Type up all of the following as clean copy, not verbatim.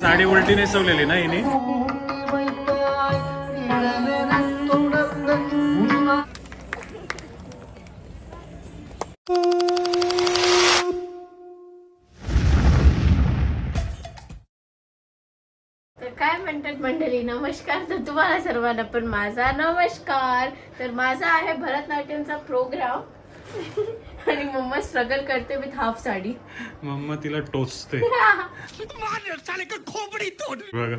साडी उलटी नेसवलेली ना हिने. तर काय म्हणतात मंडळी, नमस्कार. तर तुम्हाला सर्वांना पण माझा नमस्कार. तर माझा आहे भरतनाट्यमचा प्रोग्राम आणि मम्मा स्ट्रगल करते विथ हाफ साडी. मम्मा तिला टोचते बघा.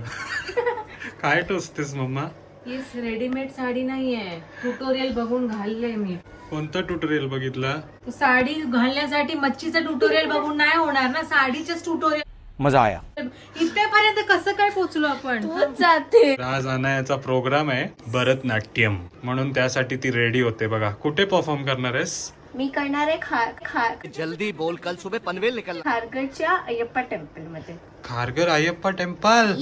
काय टोचतेस मम्मा? ही रेडीमेड साडी नाहीये, ट्युटोरियल बघून घालले मी. कोणता ट्युटोरियल बघितला? साडी घालण्यासाठी मच्छीचं ट्युटोरियल बघून नाही होणार ना, साडीचंच ट्युटोरियल. मजा आया. इथेपर्यंत कसं काय पोहोचलो आपण? तूच जाते. आज अनायाचा प्रोग्राम आहे भरतनाट्यम, म्हणून त्यासाठी ती रेडी होते बघा. कुठे परफॉर्म करणार आहेस? मी करणार आहे जल्दी बोल, कल सुबह पनवेल निकल. खारगडच्या अय्यप्पा टेम्पल मध्ये. खारघर अय्यप्पा टेम्पल.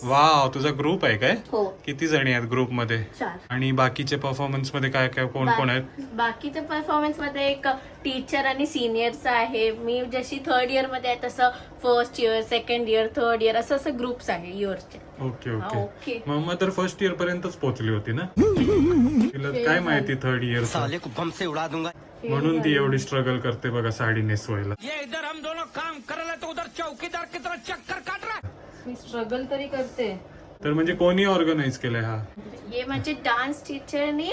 वाव, तुझा ग्रुप आहे काय? हो, किती जणी आहेत ग्रुप मध्ये? 4. आणि बाकीचे परफॉर्मन्स मध्ये काय काय कोण कोण आहेत? बाकीच्या परफॉर्मन्स मध्ये एक टीचर आणि सिनियरचा आहे. मी जशी 3rd इयर मध्ये आहे तसं 1st year, 2nd year, 3rd year असं असं ग्रुप्स आहे इयरचे. Okay okay. ओके. मम्मा तर 1st इयर पर्यंतच पोहोचली होती ना. तिला काय माहिती 3rd इयर, साले को बम से उड़ा दूंगा. म्हणून ती एवढी स्ट्रगल करते बघा साडी नेसवायला. ये इधर हम दोनों काम कर रहे तो उधर चौकीदार की तरह चक्कर काट रहा. मी स्ट्रगल तरी करते. तर म्हणजे कोणी ऑर्गनाइज केलंय हा? हे म्हणजे डान्स टीचरने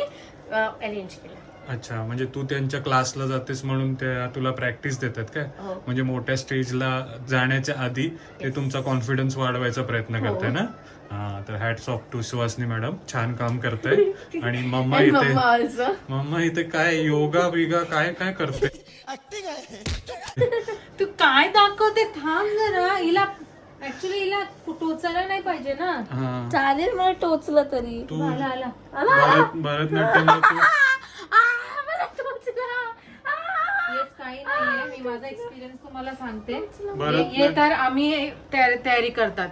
अरेंज केलं. अच्छा, म्हणजे तू त्यांच्या क्लासला जातेस म्हणून त्या तुला प्रॅक्टिस देतात काय? हो. म्हणजे मोठ्या स्टेजला जाण्याच्या आधी ते तुमचा कॉन्फिडन्स वाढवायचा प्रयत्न हो. करताय ना. हा, तर hats off to Suhasini madam, छान काम करताय. आणि मम्मा And इथे मम्मा also. मम्मा इथे काय योगा बिगा काय काय करते? तू काय दाखवते? थांब जरा. हिला ऍक्च्युली हिला टोचायला नाही पाहिजे ना. हा, चालेल, मला टोचलं तरी. तू आला आला. भरतनाट्यमला तू मला टोचलं. येस, काही नाहीये. मी माझा एक्सपिरियन्स तुम्हाला सांगते. भरत हे तर आम्ही तयारी करतात.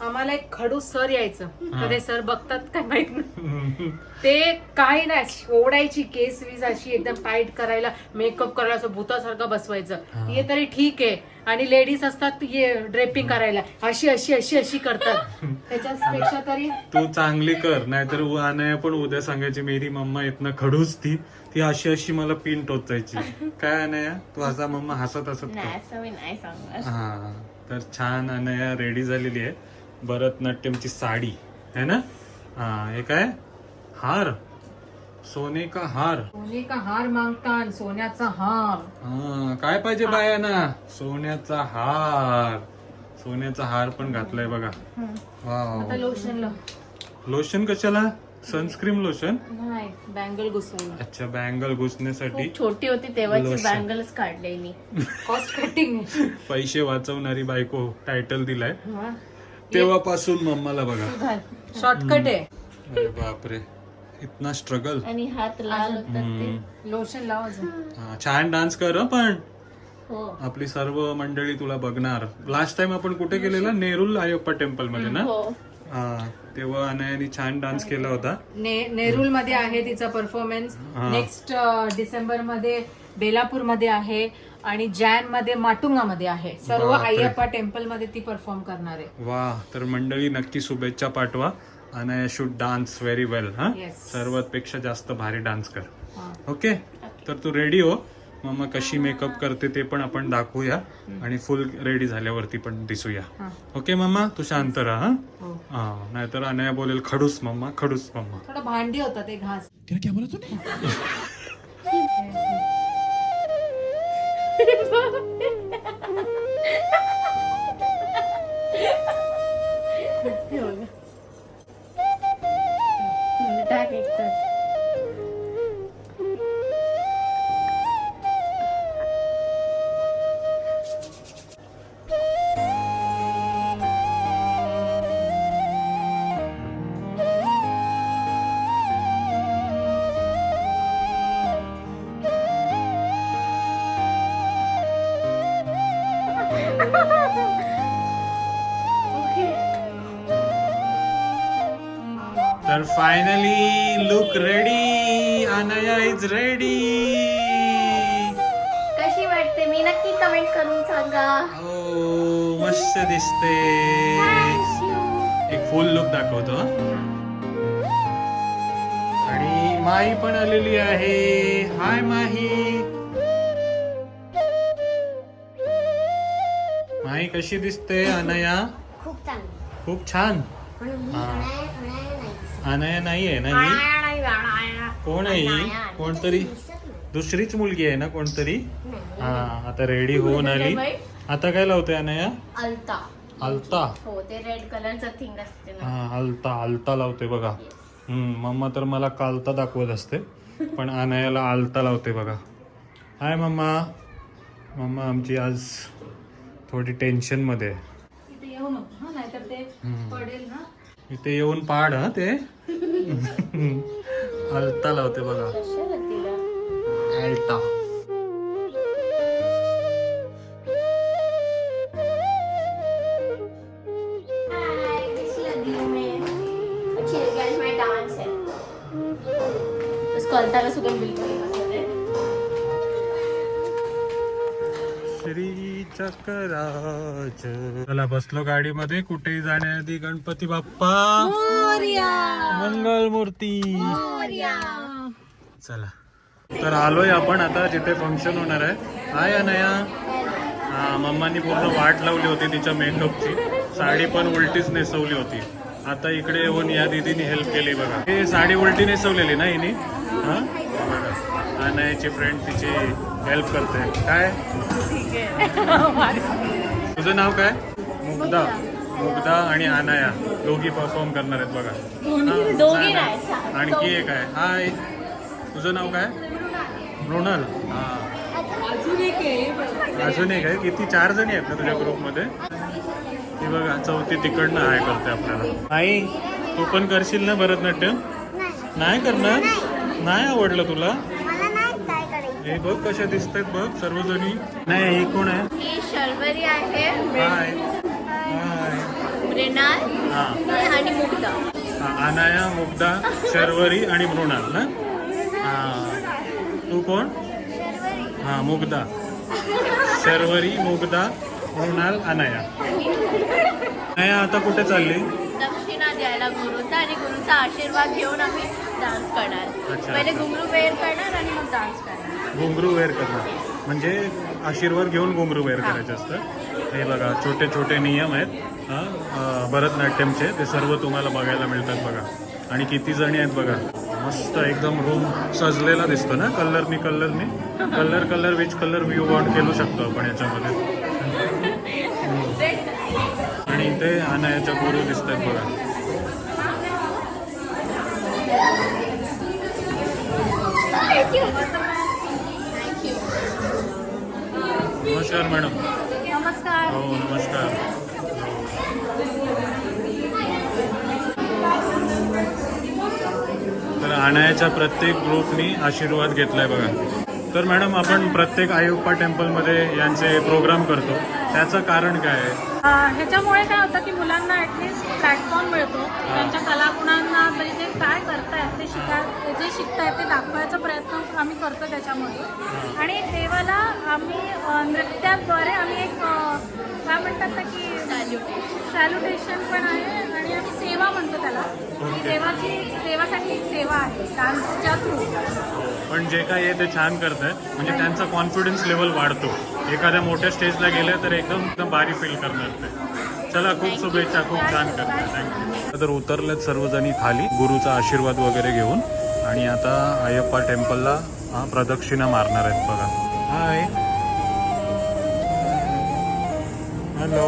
आम्हाला एक खडूस सर यायचं. तर ते सर बघतात काय माहित नाही. ते काय नाही, ओढायची केस वीज अशी एकदम टाईट करायला, मेकअप करायला, असं भूतासारखं बसवायचं. हे तरी ठीक आहे. आणि लेडीज असतात ये ड्रेपिंग करायला, अशी अशी अशी अशी करतात. त्याच्यापेक्षा तरी तू चांगली कर, नाहीतर अनया पण उद्या सांगायची मेरी मम्मा इथनं खडूस ती अशी अशी मला पिन टोचायची. काय अनया, तू असा मम्मा हसत हसत नाही, कर. असं मी नाही सांगणार. हा, तर छान अनया रेडी झालेली आहे. भरतनाट्यमची साडी है ना. हा, हे काय हार, सोने का हार. सोने का हार मागतात, सोन्याचा हार. हा, काय पाहिजे बायांना? सोन्याचा हार. सोन्याचा हार पण घातलाय बघा. वाव. आता लोशन लाव. लोशन कशाला? Sunscreen lotion. नाही, बँगल घुसवलं. अच्छा, बँगल घुसण्यासाठी. खूप छोटी होती तेव्हाची लोशन. बँगलच काढलेली. Cost cutting. पैसे वाचवणारी बायको टायटल दिलाय तेव्हापासून मम्माला बघा. शॉर्टकट आहे. अरे बापरे, इतना स्ट्रगल. आणि हात लाल होतात ते. लोशन लाव अजून. छान डान्स कर हं. पण हो, आपली सर्व मंडळी तुला बघणार. लास्ट टाइम आपण कुठे केलेला? नेरुल अय्यप्पा टेम्पल मध्ये ना. हो. हा, तेव्हा अनयाने छान डान्स केला होता. नेरुल मध्ये आहे तिचा परफॉर्मन्स. नेक्स्ट डिसेंबर मध्ये बेलापूर मध्ये आहे आणि जॅन मध्ये माटुंगा मध्ये आहे. सर्व बापरे. अय्यप्पा टेम्पल मध्ये ती परफॉर्म करणार आहे. वा, तर मंडळी नक्की शुभेच्छा पाठवा. अनया शुड डान्स व्हेरी वेल. हा, Yes. सर्वात पेक्षा जास्त भारी डान्स कर. हा. ओके, तर तू रेडी हो. मम्मा कशी मेकअप करते ते पण आपण दाखवूया आणि फुल रेडी झाल्यावरती पण दिसूया. हा. ओके मम्मा, तू शांत राहा. हो. हा, नाहीतर अनया बोलेल खडूस मम्मा, खडूस मम्मा. थोडं भांडी होता ते घास. टाक एक तर. तर फायनली लुक रेडी. अनया इज रेडी. कशी वाटते? मी नक्की कमेंट करून सांगा. हो, मस्त दिसते. फुल लुक दाखवतो हं. आणि माही पण आलेली आहे. हाय माही. माही कशी दिसते अनया? खूप चांगली. खूप छान. पण ही हा. अनाया अनया नाही आहे ना ही? कोण आहे ही? कोणतरी दुसरीच मुलगी आहे ना कोणतरी? हा आता रेडी होऊन आली. आता काय लावते अनया? अलता. अलता. हो ते रेड कलरचा थिंग असते ना. हा अलता लावते बघा. मम्मा तर मला कालता दाखवत असते पण अनयाला आलता लावते बघा. हाय मम्मा. मम्मा आमची आज थोडी टेन्शन मध्ये आहे. इथे येऊ नको हा, नाहीतर ते पडेल ना. इथे येऊन पाड हा ते. आलता लावते बघा. कशाला तिला? आलता. हाय, कैसी लगी हूँ मैं? अच्छी लगी. आज मेरा डांस है. उसको अलता का सुगंध बिल्कुल नहीं पसंद है. श्री चक्राच. चला बसलो गाडीमध्ये. कुठेही जाण्याआधी गणपती बाप्पा मंगल मूर्ती. चला तर आलोय आपण आता जिथे फंक्शन होणार आहे. हाय अनया. हा मम्मानी पूर्ण वाट लावली होती तिच्या मेकअपची. साडी पण उलटीच नेसवली होती. आता इकडे येऊन या दीदीने हेल्प केली बघा. हे साडी उलटी नेसवलेली ना हिने. हा बघा अनयाची फ्रेंड तिची हेल्प करते. काय तुझं नाव काय? मुग्धा. मुग्धा आणि अनाया दोघी परफॉर्म करणार आहेत बघा. दोघी हा, नाही. आणखी एक आहे. हाय तुझं नाव काय? मृणाल. हा अजून एक आहे. किती 4 जणी आहेत ना तुझ्या ग्रुपमध्ये? ती बघा चौथी तिकडनं हाय करते आपल्याला. आई तू पण करशील ना भरतनाट्यम? नाही करणार? नाही आवडलं तुला? हे बघ कशा दिसतात बघ सर्वजणी. नाही ही कोण आहे? ही शर्वरी आहे. हाय हाय. मृणाल हा आणि मुग्धा. अनाया, मुग्धा, शर्वरी आणि मृणाल ना. हा तू कोण? हा मुग्धा. शर्वरी, मुग्धा, मृणाल, अनाया. अनाया आता कुठे चालली? दक्षिणा द्यायला गुरुचा आणि गुरुचा आशीर्वाद घेऊन आम्ही डान्स करणार. अच्छा. पहिले घुंगरू वेअर करणार आणि मग डान्स करणार. घुंगरू वेअर करणार म्हणजे आशीर्वाद घेऊन घुंगरू वेअर करायचं असतं. हे बघा छोटे छोटे नियम आहेत भरतनाट्यमचे. ते सर्व तुम्हाला बघायला मिळतात बघा. आणि किती जणी आहेत बघा. मस्त एकदम रूम सजलेला दिसतो ना कलरनी. Colour which colour you want केलू शकतो आपण याच्यामध्ये. आणि इथे अनायाच्या गुरु दिसत आहेत बघा. नमस्कार मॅडम. नमस्कार. हो नमस्कार. तर अनायाच्या प्रत्येक ग्रुपनी आशीर्वाद घेतलाय बघा. तर मॅडम आपण प्रत्येक आयोप्पा टेम्पलमध्ये यांचे प्रोग्राम करतो. त्याचं कारण काय आहे? ह्याच्यामुळे काय होतं की मुलांना ऍटलिस्ट प्लॅटफॉर्म मिळतो. त्यांच्या कलागुणांना म्हणजे जे काय करतायत ते जे शिकतायत ते दाखवायचा प्रयत्न आम्ही करतो त्याच्यामध्ये. आणि देवाला आम्ही नृत्याद्वारे आम्ही एक काय म्हणतात ना की सॅल्युटेशन पण आहे आणि आम्ही सेवा म्हणतो त्याला. देवासाठी एक सेवा आहे डान्सच्या थ्रू. पण जे काय आहे ते छान करतायत. म्हणजे त्यांचा कॉन्फिडन्स लेवल वाढतो. एखाद्या मोठ्या स्टेजला गेलं तर एकदम भारी फील करणार ते. चला खूप शुभेच्छा. खूप छान करतात. थँक्यू. तर उतरलेत सर्वजणी खाली गुरुचा आशीर्वाद वगैरे घेऊन. आणि आता अय्यप्पा टेम्पलला प्रदक्षिणा मारणार आहेत बघा. Hi hello.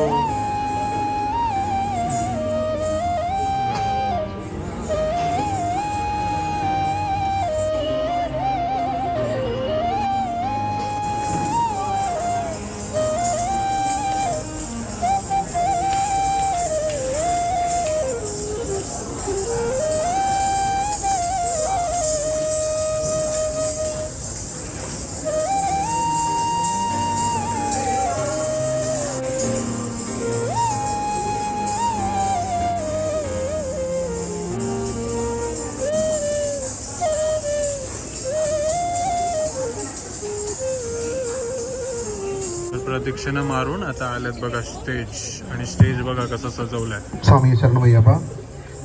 प्रदक्षिणा मारून आता आल्यात बघा स्टेज. आणि स्टेज बघा कसं सजवलंय. സ്വാമി ശരണമയ്യപ്പ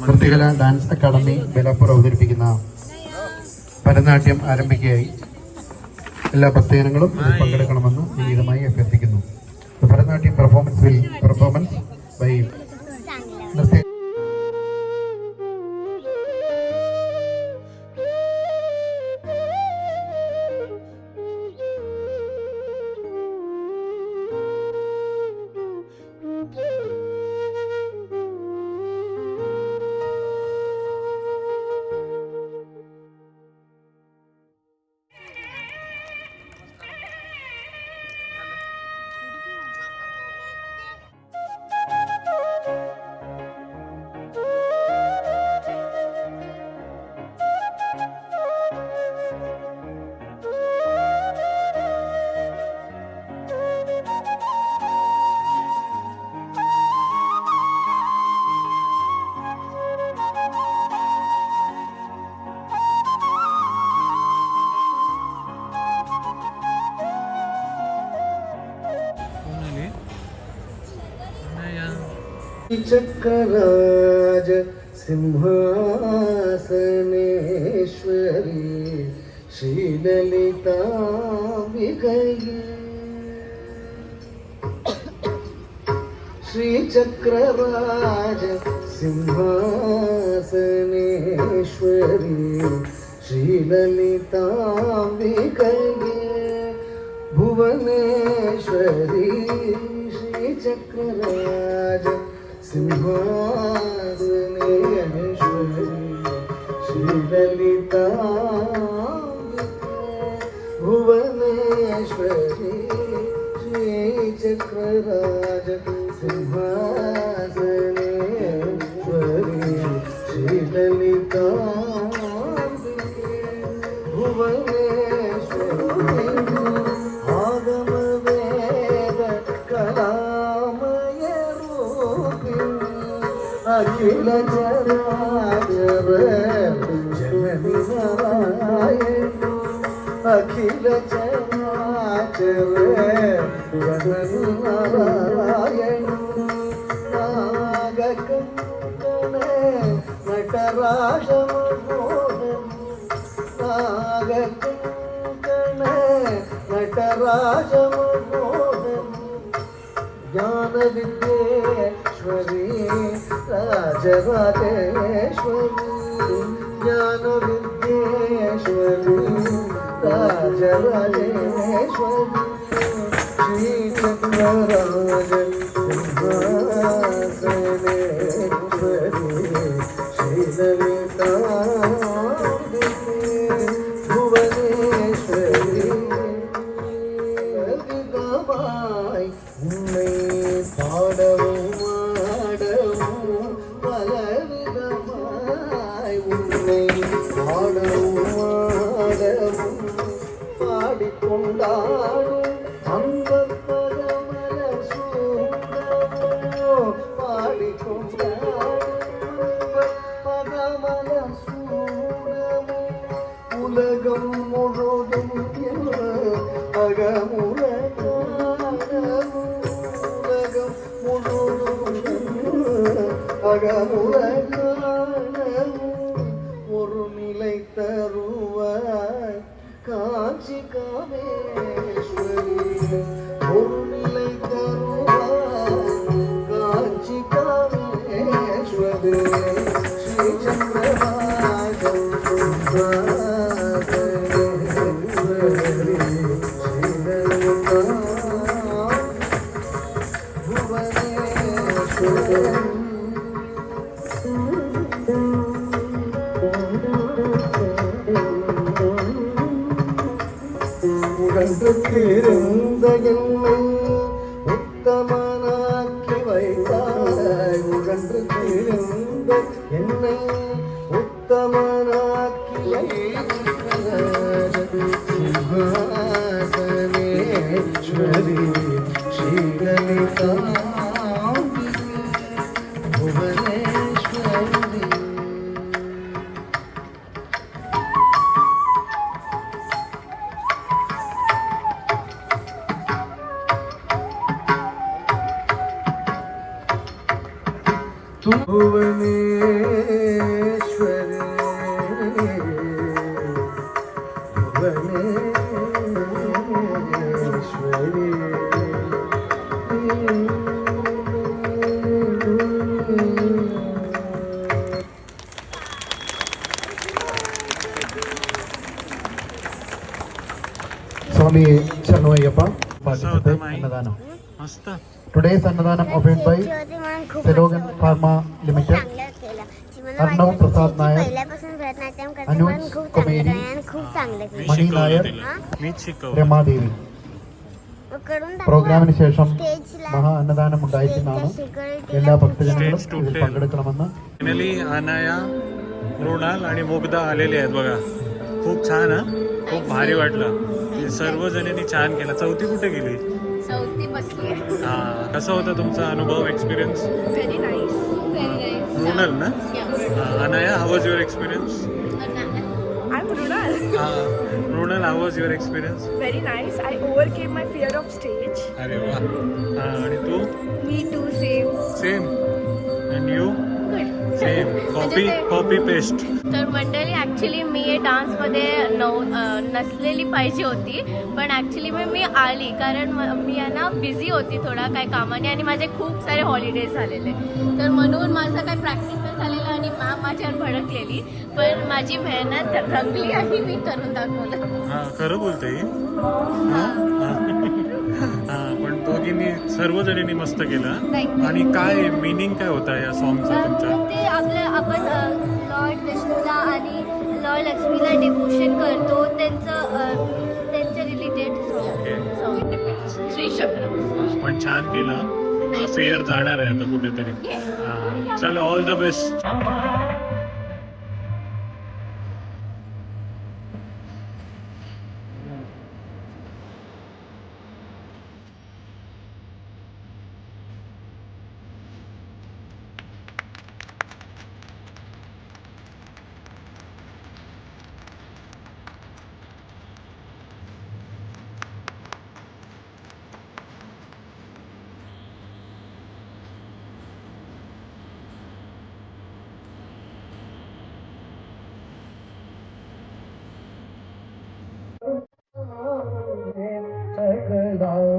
വൃത്തികല ഡാൻസ് അക്കാദമി ബേലാപ്പൂർ അവതരിപ്പിക്കുന്ന ഭരതനാട്യം ആരംഭിക്കുകയായി. എല്ലാ ഭക്തജനങ്ങളും ഇതിൽ പങ്കെടുക്കണമെന്ന് വിനീതമായി അഭ്യർത്ഥിക്കുന്നു. ഭരതനാട്യം പെർഫോമൻസ് ബൈ നൃത്യ चक्रराज सिंहासनेश्वरी श्रीललिताम्बिकये श्रीचक्रराज सिंहासनेश्वरी श्रीललिताम्बिकये भुवनेश्वरी श्रीचक्रराज सिंहासनेश्वरी श्रीललिता भुवनेश्वरी श्रीचक्रराज सिंहासनेश्वरी श्रीललिता भुवनेश्वरी आगम वेद कलामय अखिल चराचर जननी नारायण अखिल चराचर जननी नारायण नागकंकण नटराज मनोहर नागकंकण नटराज मनोहर ज्ञान विद्येश्वरी राजराजेश्वरी ज्ञान विद्येश्वरी राजराजेश्वरी श्री चक्रराज सिंहासनेश्वरी श्रीललिता भुवनेश्वरी विदमाय उन्नै பாடவும் ஆடவும் பலவிதமாய் உன்னை பாடவும் ஆடவும் பாடிக்கொண்டாடும் அந்த பரமல சூடமோ பாடிக்கொண்டாடும் பரமல சூடமோ உலகம் முழுதும் அகமுலகானமும் ஒரு நிலை தருவாய் காஞ்சி காமேஸ்வரி ஒரு நிலை தருவாய் காஞ்சி காமேஸ்வரி ஸ்ரீ சந்திரராஜம் உகந்திருந்த என்னை உத்தமனாக்கி வைத்தாய் உகந்திருந்த என்னை உத்தமனாக்கி வைத்தாய் சிம்ஹாசனேஸ்வரி ஸ்ரீலலிதா भुवनेश्वरी तू Bhubaneswar Swami Charnoyappa, participate Mai? Annadana. मस्त. Today's Annadana offered by Selogan Pharma Limited, Arnav प्रसाद नायर, अनुज कोमेरी, मी मणी शिकवलं नायर, तिला. मीच शिकवलं. രമാദേവി. പ്രോഗ്രാമിന് ശേഷം മഹാ അന്നദാനം ഉണ്ടായിരിക്കുന്നതാണ്. എല്ലാ ഭക്തജനങ്ങളും ഇതിൽ പങ്കെടുക്കണമെന്ന്. फायनली अनाया, मृणाल आणि मुग्धा आलेले आहेत बघा. खूप छान हा, खूप भारी वाटलं. सर्वजणांनी छान केलं. चौथी कुठे गेली? चौथी बसली हा, कसा होता तुमचा अनुभव, एक्सपिरियन्स? व्हेरी नाईस मृणाल ना? Anaya, how was your experience? I'm Runal. Mrinal, how was your experience? Very nice. I overcame my fear of stage. अरे वा. आणि तू? Me too, same. Same. And you? Same. Copy paste. तर मंडळी ॲक्च्युली मी डान्समध्ये नसलेली पाहिजे होती, पण ॲक्च्युली मी आली कारण मी आहे ना बिझी होती थोडा काही कामाने आणि माझे खूप सारे हॉलिडेज झालेले, तर म्हणून माझं काही प्रॅक्टिस नाही झालेलं आणि मॅम माझ्यावर भडकलेली, पण माझी मेहनत रंगली आणि मी करून दाखवलं. हा, खरं बोलते ही. हा, पण दोघींनी सर्वजणींनी मस्त केलं. आणि काय मिनिंग काय होता या सॉंगचा तुमच्या? ते आपण लॉर्ड विष्णूला आणि लॉर्ड लक्ष्मीला डिवोशन करतो त्यांच्या रिलेटेड पण छान केलं. फेअर जाणार आहे आता कुठेतरी. चल, ऑल द बेस्ट.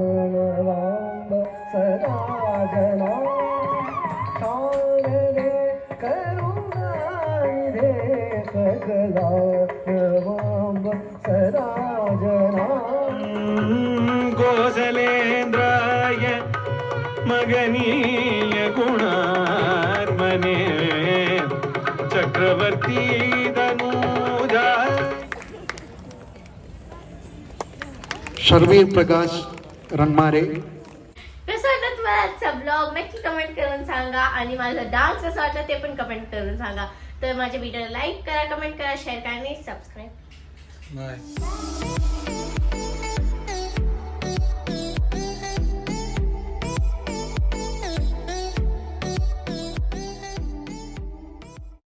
सकदानवांब सदाजना रे करुणानिधे सकदानवांब सदाजना गोसलेन्द्राय मगनीय गुणात्मने चक्रवर्ती तनूजा. शर्वीर प्रकाश रंगमारे. कसं वाटलं तुम्हाला आजचा ब्लॉग नक्की कमेंट करून सांगा आणि माझा डान्स कसा वाटला ते पण कमेंट करून सांगा. तर माझ्या व्हिडिओला लाईक करा, कमेंट करा, शेअर करा आणि सबस्क्राईब. बाय.